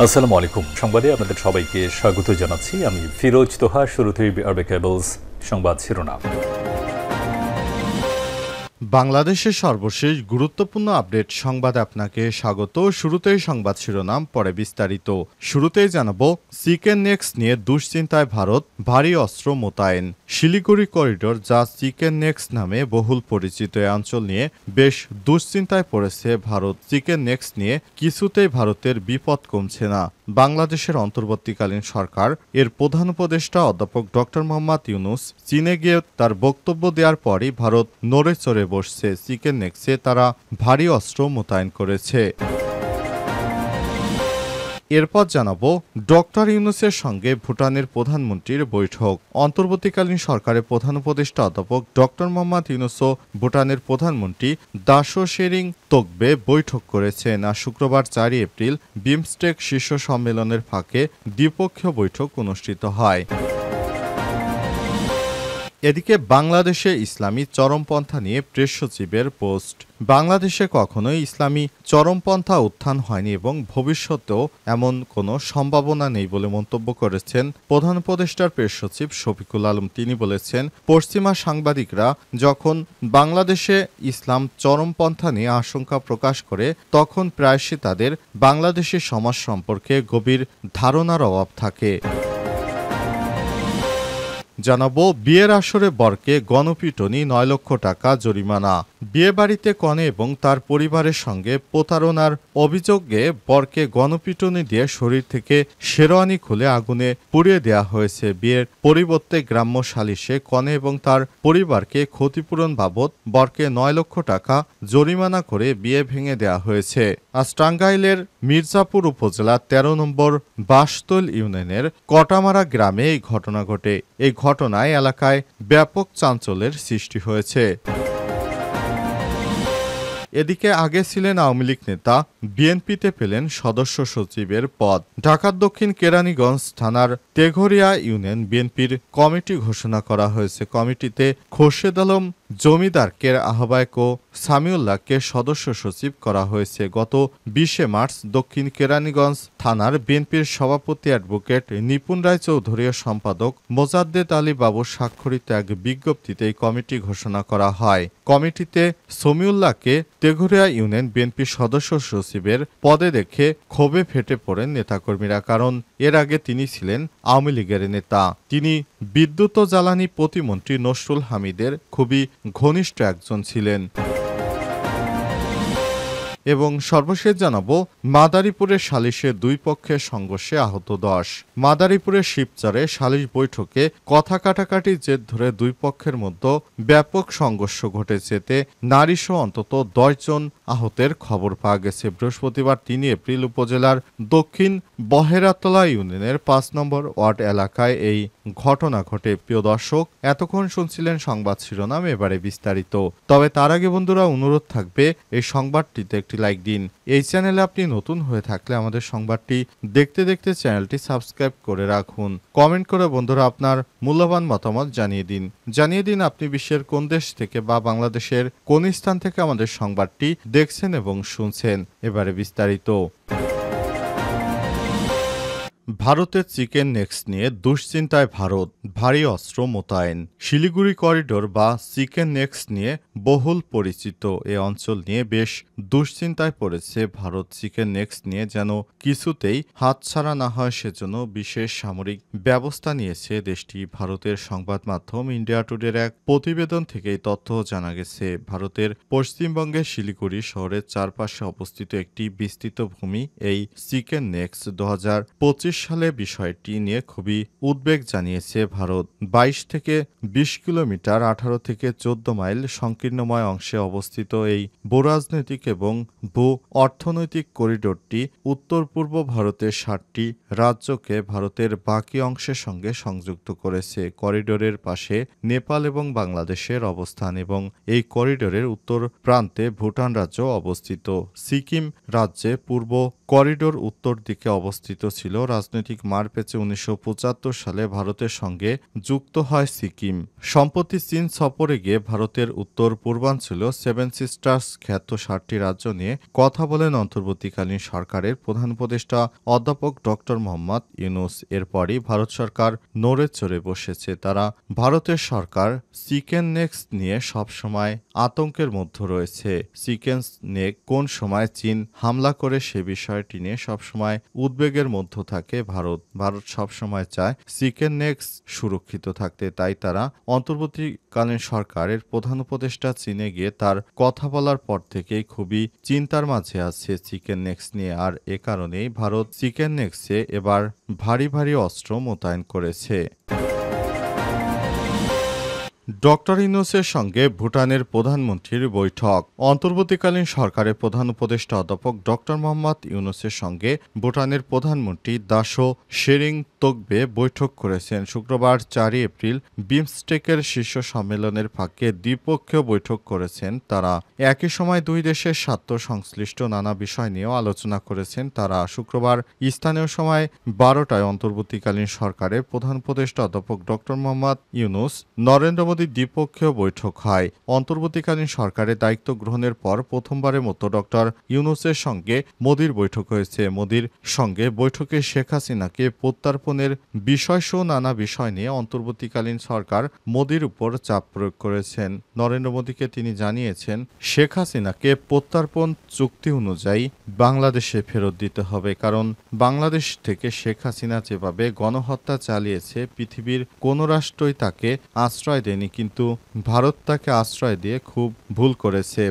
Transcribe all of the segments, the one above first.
আসসালামু আলাইকুম। সংবাদে আপনাদের সবাইকে স্বাগত জানাচ্ছি। আমি ফিরোজ তোহা। শুরুতেই আরবে কেবলস সংবাদ শিরোনাম। বাংলাদেশের সর্বশেষ গুরুত্বপূর্ণ আপডেট সংবাদে আপনাকে স্বাগত। শুরুতেই সংবাদ শিরোনাম, পরে বিস্তারিত। শুরুতেই জানাবো, চিকেন নেক্স নিয়ে দুশ্চিন্তায় ভারত, ভারী অস্ত্র মোতায়েন। শিলিগুড়ি করিডোর, যা চিকেন নেক্স নামে বহুল পরিচিত এই অঞ্চল নিয়ে বেশ দুশ্চিন্তায় পড়েছে ভারত। চিকেন নেক্স নিয়ে কিছুতেই ভারতের বিপদ কমছে না। বাংলাদেশের অন্তর্বর্তীকালীন সরকার এর প্রধান উপদেষ্টা অধ্যাপক ডক্টর মোহাম্মদ ইউনূস চীনে গিয়ে তার বক্তব্য দেওয়ার পরই ভারত নড়ে চড়ে বসছে। চিকেন নেক্সে তারা ভারী অস্ত্র মোতায়েন করেছে। এরপর জানাবো, ডক্টর ইউনূসের সঙ্গে ভুটানের প্রধানমন্ত্রীর বৈঠক। অন্তর্বর্তীকালীন সরকারের প্রধান উপদেষ্টা অধ্যাপক ডক্টর মোহাম্মদ ইউনূসও ভুটানের প্রধানমন্ত্রী দাশো শেরিং তোকবে বৈঠক করেছেন। আর শুক্রবার 4 এপ্রিল বিমস্টেক শীর্ষ সম্মেলনের ফাঁকে দ্বিপক্ষীয় বৈঠক অনুষ্ঠিত হয়। এদিকে বাংলাদেশে ইসলামী চরমপন্থা নিয়ে প্রেস সচিবের পোস্ট। বাংলাদেশে কখনোই ইসলামী চরমপন্থা উত্থান হয়নি এবং ভবিষ্যতেও এমন কোনো সম্ভাবনা নেই বলে মন্তব্য করেছেন প্রধান উপদেষ্টার প্রেস সচিব শফিকুল আলম। তিনি বলেছেন, পশ্চিমা সাংবাদিকরা যখন বাংলাদেশে ইসলাম চরমপন্থা নিয়ে আশঙ্কা প্রকাশ করে, তখন প্রায়শই তাদের বাংলাদেশি সমাজ সম্পর্কে গভীর ধারণার অভাব থাকে। জানাবো, বিয়ের আসরে বরকে গণপিটুনি, 9 লক্ষ টাকা জরিমানা। বিয়ে বাড়িতে কনে এবং তার পরিবারের সঙ্গে প্রতারণার অভিযোগে বরকে গণপিটুনি দিয়ে শরীর থেকে শেরওয়ানি খুলে আগুনে পুড়িয়ে দেওয়া হয়েছে। বিয়ের পরিবর্তে গ্রাম্য সালিশে কনে এবং তার পরিবারকে ক্ষতিপূরণ বাবদ বরকে 9 লক্ষ টাকা জরিমানা করে বিয়ে ভেঙে দেওয়া হয়েছে। আজ টাঙ্গাইলের মির্জাপুর উপজেলা 13 নম্বর বাসতল ইউনিয়নের কটামারা গ্রামে এই ঘটনা ঘটে। এই ঘটনায় এলাকায় ব্যাপক চাঞ্চল্যের সৃষ্টি হয়েছে। এদিকে আগে ছিলেন আওয়ামী লীগ নেতা, বিএনপিতে পেলেন সদস্য সচিবের পদ। ঢাকার দক্ষিণ কেরানীগঞ্জ থানার তেঘরিয়া ইউনিয়ন বিএনপির কমিটি ঘোষণা করা হয়েছে। কমিটিতে খোরশেদ আলম জমিদারকে আহ্বায়ক ও সামিউল্লাহকে সদস্য সচিব করা হয়েছে। গত 20 মার্চ দক্ষিণ কেরানীগঞ্জ থানার বিএনপির সভাপতি অ্যাডভোকেট নিপুণ রায় চৌধুরী ও সম্পাদক মোজাদ্দেদ আলী বাবুর স্বাক্ষরিত এক বিজ্ঞপ্তিতে এই কমিটি ঘোষণা করা হয়। কমিটিতে সামিউল্লাহকে তেঘরিয়া ইউনিয়ন বিএনপির সদস্য সচিবের পদে দেখে ক্ষোভে ফেটে পড়েন নেতাকর্মীরা, কারণ এর আগে তিনি ছিলেন আওয়ামী লীগের নেতা। তিনি বিদ্যুৎ ও জ্বালানি প্রতিমন্ত্রী নসরুল হামিদের খুবই ঘনিষ্ঠ একজন ছিলেন। এবং সর্বশেষ জানাবো, মাদারীপুরের সালিশে দুই পক্ষের সংঘর্ষে আহত 10। মাদারীপুরের শিবচরে সালিশ বৈঠকে কথা কাটাকাটির জের ধরে দুই পক্ষের মধ্যে ব্যাপক সংঘর্ষ ঘটেছে। এতে নারীসহ অন্তত 10 জন আহতের খবর পাওয়া গেছে। বৃহস্পতিবার 3 এপ্রিল উপজেলার দক্ষিণ বহেরাতলা ইউনিয়নের 5 নম্বর ওয়ার্ড এলাকায় এই ঘটনা ঘটে। প্রিয় দর্শক, এতক্ষণ শুনছিলেন সংবাদ শিরোনাম, এবারে বিস্তারিত। তবে তার আগে বন্ধুরা, অনুরোধ থাকবে এই সংবাদটিতে একটি লাইক দিন। এই চ্যানেলে আপনি নতুন হয়ে থাকলে আমাদের সংবাদটি দেখতে দেখতে চ্যানেলটি সাবস্ক্রাইব করে রাখুন। কমেন্ট করে বন্ধুরা আপনার মূল্যবান মতামত জানিয়ে দিন আপনি বিশ্বের কোন দেশ থেকে বা বাংলাদেশের কোন স্থান থেকে আমাদের সংবাদটি দেখছেন এবং শুনছেন। এবারে বিস্তারিত। ভারতের চিকেন নেক্স নিয়ে দুশ্চিন্তায় ভারত, ভারী অস্ত্র মোতায়েন। শিলিগুড়ি করিডোর বা চিকেন নেক্স নিয়ে বহুল পরিচিত এ অঞ্চল নিয়ে বেশ দুশ্চিন্তায় পড়েছে ভারত। চিকেন নেক্স নিয়ে যেন কিছুতেই হাতছাড়া না হয় সেজন্য বিশেষ সামরিক ব্যবস্থা নিয়েছে দেশটি। ভারতের সংবাদ মাধ্যম ইন্ডিয়া টুডের এক প্রতিবেদন থেকে এই তথ্য জানা গেছে। ভারতের পশ্চিমবঙ্গের শিলিগুড়ি শহরের চারপাশে অবস্থিত একটি বিস্তৃত ভূমি এই চিকেন নেক্স 2025 সালে বিষয়টি নিয়ে খুবই উদ্বেগ জানিয়েছে ভারত। 22 থেকে 20 কিলোমিটার 18 থেকে 14 মাইল সংকীর্ণময় অংশে অবস্থিত এই ভূরাজনৈতিক এবং ভূ অর্থনৈতিক করিডোরটি উত্তর পূর্ব ভারতের 7টি রাজ্যকে ভারতের বাকি অংশের সঙ্গে সংযুক্ত করেছে। করিডোরের পাশে নেপাল এবং বাংলাদেশের অবস্থান এবং এই করিডোরের উত্তর প্রান্তে ভুটান রাজ্য অবস্থিত। সিকিম রাজ্যে পূর্ব করিডোর উত্তর দিকে অবস্থিত ছিল। রাজনৈতিক মারপ্যাচে ১৯৭৫ সালে ভারতের সঙ্গে যুক্ত হয় সিকিম। সম্প্রতি চীন সফরে গিয়ে ভারতের উত্তর পূর্বাঞ্চল সেভেন সিস্টার্স খ্যাত ৭টি রাজ্য নিয়ে কথা বলেন অন্তর্বর্তীকালীন সরকারের প্রধান উপদেষ্টা অধ্যাপক ড মোহাম্মদ ইউনূস। এরপরই ভারত সরকার নড়ে চড়ে বসেছে। তারা ভারতের সরকার চিকেন নেক্স নিয়ে সবসময় আতঙ্কের মধ্যে রয়েছে। চিকেন নেক কোন সময় চীন হামলা করে সে বিষয়টি নিয়ে সবসময় উদ্বেগের মধ্যে থাকে ভারত। ভারত সবসময় চায় চিকেন নেক্স সুরক্ষিত থাকতে। তাই তারা অন্তর্বর্তীকালীন সরকারের প্রধান উপদেষ্টা চীনে গিয়ে তার কথা বলার পর থেকেই খুবই চিন্তার মাঝে আছে চিকেন নেক্স নিয়ে। আর এ কারণেই ভারত চিকেন নেক্সে এবার ভারী ভারী অস্ত্র মোতায়েন করেছে। ডক্টর ইউনূসের সঙ্গে ভুটানের প্রধানমন্ত্রীর বৈঠক। অন্তর্বর্তীকালীন সরকারের প্রধান উপদেষ্টা অধ্যাপক ডক্টর মোহাম্মদ ইউনূসের সঙ্গে ভুটানের প্রধানমন্ত্রী দাশো শেরিং তোগবে বৈঠক করেছেন। শুক্রবার ৪ এপ্রিল বিমস্টেকের শীর্ষ সম্মেলনের ফাঁকে দ্বিপক্ষীয় বৈঠক করেছেন তারা। একই সময় দুই দেশের স্বার্থ সংশ্লিষ্ট নানা বিষয় নিয়েও আলোচনা করেছেন তারা। শুক্রবার স্থানীয় সময় ১২টায় অন্তর্বর্তীকালীন সরকারের প্রধান উপদেষ্টা অধ্যাপক ডক্টর মোহাম্মদ ইউনূস নরেন্দ্র মোদী দ্বিপক্ষীয় বৈঠক হয়। অন্তর্বর্তীকালীন সরকারের দায়িত্ব গ্রহণের পর প্রথমবারের মতো ডক্টর ইউনূসের সঙ্গে মোদির বৈঠক হয়েছে। মোদির সঙ্গে বৈঠকে শেখ হাসিনাকে প্রত্যর্পণের বিষয়সহ নানা বিষয় নিয়ে অন্তর্বর্তীকালীন সরকার মোদির উপর চাপ প্রয়োগ করেছেন। নরেন্দ্র মোদীকে তিনি জানিয়েছেন শেখ হাসিনাকে প্রত্যর্পণ চুক্তি অনুযায়ী বাংলাদেশে ফেরত দিতে হবে, কারণ বাংলাদেশ থেকে শেখ হাসিনা যেভাবে গণহত্যা চালিয়েছে পৃথিবীর কোনো রাষ্ট্রই তাকে আশ্রয় দেয়নি, কিন্তু ভারত তাকে আশ্রয় দিয়ে খুব ভুল করেছে।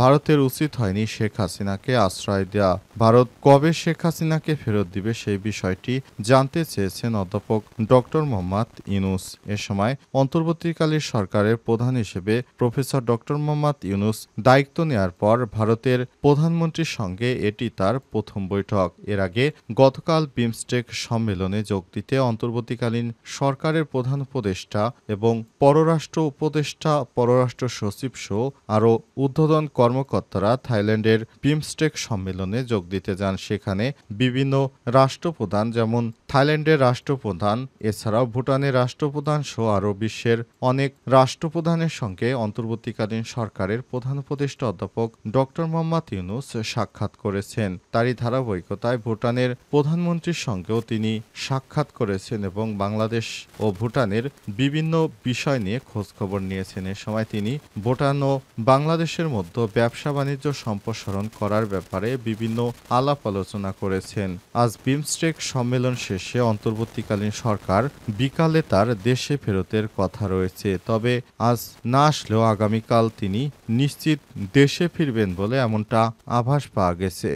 ভারতের উচিত হয়নি শেখ হাসিনাকে আশ্রয় দেওয়া। ভারত কবে শেখ হাসিনাকে ফেরত দিবে সেই বিষয়টি জানতে চেয়েছেন অধ্যাপক ডক্টর মোহাম্মদ ইউনূস। এ সময় অন্তর্বর্তীকালীন সরকারের প্রধান হিসেবে প্রফেসর ডক্টর মোহাম্মদ ইউনূস দায়িত্ব নেওয়ার পর ভারতের প্রধানমন্ত্রীর সঙ্গে এটি তার প্রথম বৈঠক। এর আগে গতকাল বিমস্টেক সম্মেলনে যোগ দিতে অন্তর্বর্তীকালীন সরকারের প্রধান উপদেষ্টা এবং পররাষ্ট্র উপদেষ্টা, পররাষ্ট্র সচিব সহ আরও ঊর্ধ্বতন কর্মকর্তারা থাইল্যান্ডের বিমস্টেক সম্মেলনে যোগ দিতে যান। সেখানে বিভিন্ন রাষ্ট্রপ্রধান যেমন থাইল্যান্ডের রাষ্ট্রপ্রধান, এছাড়াও ভুটানের রাষ্ট্রপ্রধান সহ আরও বিশ্বের অনেক রাষ্ট্রপ্রধানের সঙ্গে অন্তর্বর্তীকালীন সরকারের প্রধান উপদেষ্টা অধ্যাপক ডক্টর মোহাম্মদ ইউনূস সাক্ষাৎ করেছেন। তারই ধারাবাহিকতায় ভুটানের প্রধানমন্ত্রীর সঙ্গেও তিনি সাক্ষাৎ করেছেন এবং বাংলাদেশ ও ভুটানের বিভিন্ন বিষয় নিয়ে খোঁজখবর নিয়েছেন। এ সময় তিনি ভুটান ও বাংলাদেশের মধ্যে ব্যবসা বাণিজ্য সম্প্রসারণ করার ব্যাপারে বিভিন্ন আলাপ আলোচনা করেছেন। আজ বিমস্টেক সম্মেলন শেষে অন্তর্বর্তীকালীন সরকার বিকালে তার দেশে ফেরতের কথা রয়েছে। তবে আজ না আসলেও আগামীকাল তিনি নিশ্চিত দেশে ফিরবেন বলে এমনটা আভাস পাওয়া গেছে।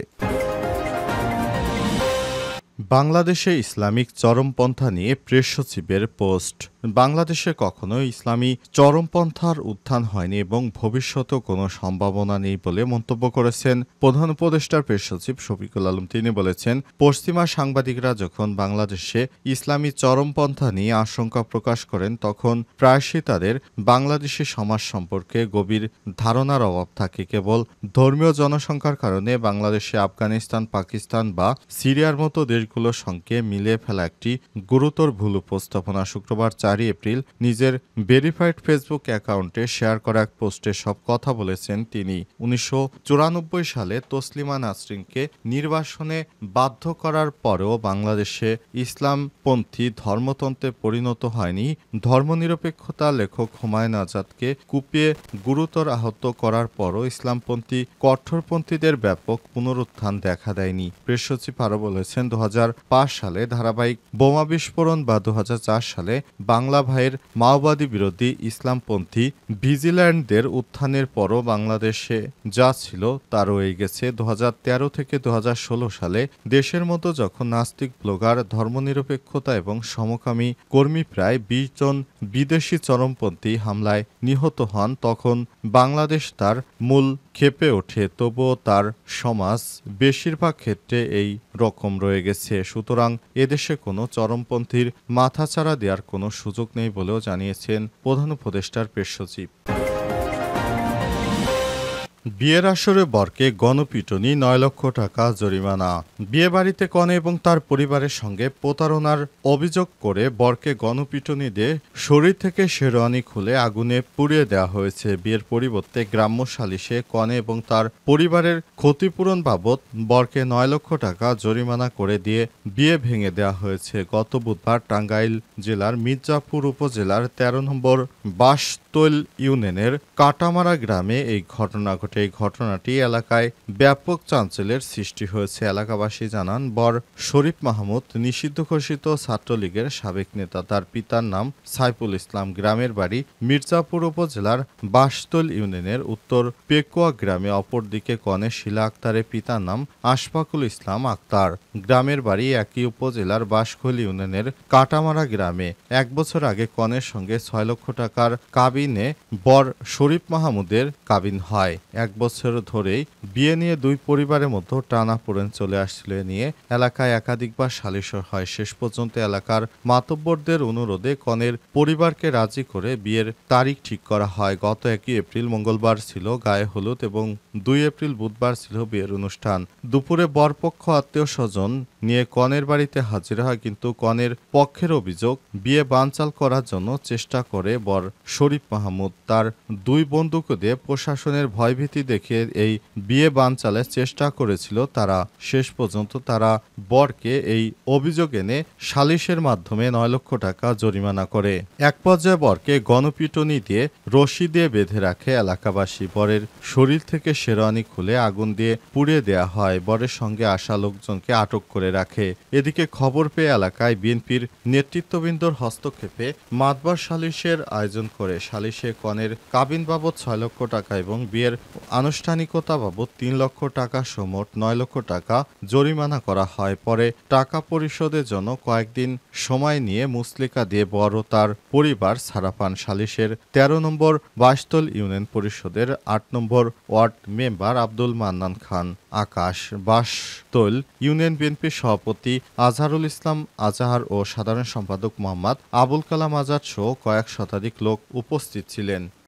বাংলাদেশে ইসলামিক চরমপন্থা নিয়ে প্রেস সচিবের পোস্ট। বাংলাদেশে কখনো ইসলামী চরমপন্থার উত্থান হয়নি এবং ভবিষ্যতেও কোনো সম্ভাবনা নেই বলে মন্তব্য করেছেন প্রধান উপদেষ্টার প্রেস সচিব শফিকুল আলম। তিনি বলেছেন, পশ্চিমা সাংবাদিকরা যখন বাংলাদেশে ইসলামী চরমপন্থা নিয়ে আশঙ্কা প্রকাশ করেন তখন প্রায়শই তাদের বাংলাদেশি সমাজ সম্পর্কে গভীর ধারণার অভাব থাকে। কেবল ধর্মীয় জনসংখ্যার কারণে বাংলাদেশে আফগানিস্তান, পাকিস্তান বা সিরিয়ার মতো দেশগুলোর সঙ্গে মিলিয়ে ফেলা একটি গুরুতর ভুল উপস্থাপনা। শুক্রবার ৪ এপ্রিল নিজের ভেরিফাইড ফেসবুক অ্যাকাউন্টে শেয়ার করা এক পোস্টে সব কথা বলেছেন তিনি। ১৯৯৪ সালে তসলিমা নাসরিনকে নির্বাসনে বাধ্য করার পরেও বাংলাদেশে ইসলামপন্থী ধর্মতন্ত্রে পরিণত হয়নি। ধর্মনিরপেক্ষতা লেখক হুমায়ুন আজাদকে কুপিয়ে গুরুতর আহত করার পরও ইসলামপন্থী কঠোরপন্থীদের ব্যাপক পুনরুত্থান দেখা দেয়নি। প্রেস সচিব আরও বলেছেন, ২০০৫ সালে ধারাবাহিক বোমা বিস্ফোরণ বা ২০০৪ সালে বাংলা ভাইয়ের মাওবাদী বিরোধী ইসলামপন্থী ভিজিল্যান্ডদের উত্থানের পরও বাংলাদেশে যা ছিল তা রয়ে গেছে। ২০১৩ থেকে ২০১৬ সালে দেশের মতো যখন নাস্তিক ব্লগার, ধর্মনিরপেক্ষতা এবং সমকামী কর্মী প্রায় ২০ জন বিদেশি চরমপন্থী হামলায় নিহত হন, তখন বাংলাদেশ তার মূল ক্ষেপে ওঠে। তবুও তার সমাজ বেশিরভাগ ক্ষেত্রে এই রকম রয়ে গেছে। সুতরাং এদেশে কোনো চরমপন্থীর মাথাচাড়া দেওয়ার কোনো সুযোগ নেই বলেও জানিয়েছেন প্রধান উপদেষ্টার প্রেস সচিব। বিয়ের আসরে বরকে গণপিটুনি ৯ লক্ষ টাকা জরিমানা। বিয়েবাড়িতে কনে এবং তার পরিবারের সঙ্গে প্রতারণার অভিযোগ করে বরকে গণপিটুনি দিয়ে শরীর থেকে শেরওয়ানি খুলে আগুনে পুড়িয়ে দেওয়া হয়েছে। বিয়ের পরিবর্তে গ্রাম্য সালিশে কনে এবং তার পরিবারের ক্ষতিপূরণ বাবদ বরকে ৯ লক্ষ টাকা জরিমানা করে দিয়ে বিয়ে ভেঙে দেওয়া হয়েছে। গত বুধবার টাঙ্গাইল জেলার মির্জাপুর উপজেলার ১৩ নম্বর বাসতৈল ইউনিয়নের কাটামারা গ্রামে এই ঘটনা ঘটে। এই ঘটনাটি এলাকায় ব্যাপক চাঞ্চল্যের সৃষ্টি হয়েছে। এলাকাবাসী জানান, বর শরীফ মাহমুদ নিষিদ্ধ ঘোষিত ছাত্রলীগের সাবেক নেতা। তার পিতার নাম সাইফুল ইসলাম। গ্রামের বাড়ি মির্জাপুর উপজেলার বাসতৈল ইউনিয়নের উত্তর পেকুয়া গ্রামে। অপরদিকে কনে শিলা আক্তারের পিতার নাম আশফাকুল ইসলাম আক্তার। গ্রামের বাড়ি একই উপজেলার বাঁশখৈল ইউনিয়নের কাটামারা গ্রামে। ১ বছর আগে কনের সঙ্গে ৬ লক্ষ টাকার কাবিনে বর শরীফ মাহমুদের কাবিন হয়। ১ বছর ধরেই বিয়ে নিয়ে দুই পরিবারের মধ্যে টানাপোড়েন চলে আসছিল। নিয়ে এলাকায় একাধিকবার সালিশ হয়। শেষ পর্যন্ত এলাকার মাতব্বরদের অনুরোধে কনের পরিবারকে রাজি করে বিয়ের তারিখ ঠিক করা হয়। গত ১ এপ্রিল মঙ্গলবার ছিল গায়ে হলুদ এবং ২ এপ্রিল বুধবার ছিল বিয়ের অনুষ্ঠান। দুপুরে বরপক্ষ আত্মীয় স্বজন নিয়ে কনের বাড়িতে হাজির হয়, কিন্তু কনের পক্ষের অভিযোগ বিয়ে বানচাল করার জন্য চেষ্টা করে বর শরীফ মাহমুদ। তার দুই বন্ধুকে দিয়ে প্রশাসনের ভয়ভীতি দেখে এই বিয়ে বানচালের চেষ্টা করেছিল তারা। শেষ পর্যন্ত তারা বরকে এই অভিযোগ এনে সালিশের মাধ্যমে ৯ লক্ষ টাকা জরিমানা করে। এক পর্যায়ে বরকে গণপিটুনি দিয়ে রশি দিয়ে বেঁধে রাখে এলাকাবাসী। বরের শরীর থেকে শেরওয়ানি খুলে আগুন দিয়ে পুড়িয়ে দেওয়া হয়। বরের সঙ্গে আসা লোকজনকে আটক করে রাখে। এদিকে খবর পেয়ে এলাকায় বিএনপির নেতৃত্ববৃন্দর হস্তক্ষেপে মাতবার সালিশের আয়োজন করে সালিশে কনের কাবিন বাবদ ৬ লক্ষ টাকা এবং বিয়ের আনুষ্ঠানিকতা বাবদ ৩ লক্ষ টাকা সহ মোট ৯ লক্ষ টাকা জরিমানা করা হয়। পরে টাকা পরিশোধের জন্য কয়েকদিন সময় নিয়ে মুচলেকা দিয়ে বর ও তার পরিবার ছাড়া পান। সালিশের ১৩ নম্বর বাসতৈল ইউনিয়ন পরিষদের ৮ নম্বর ওয়ার্ড মেম্বার আব্দুল মান্নান খান আকাশ, বাসতৈল ইউনিয়ন বিএনপির সভাপতি আজহারুল ইসলাম আজহার ও সাধারণ সম্পাদক মোহাম্মদ আবুল কালাম আজাদ সহ কয়েক শতাধিক লোক উপস্থিত ছিলেন।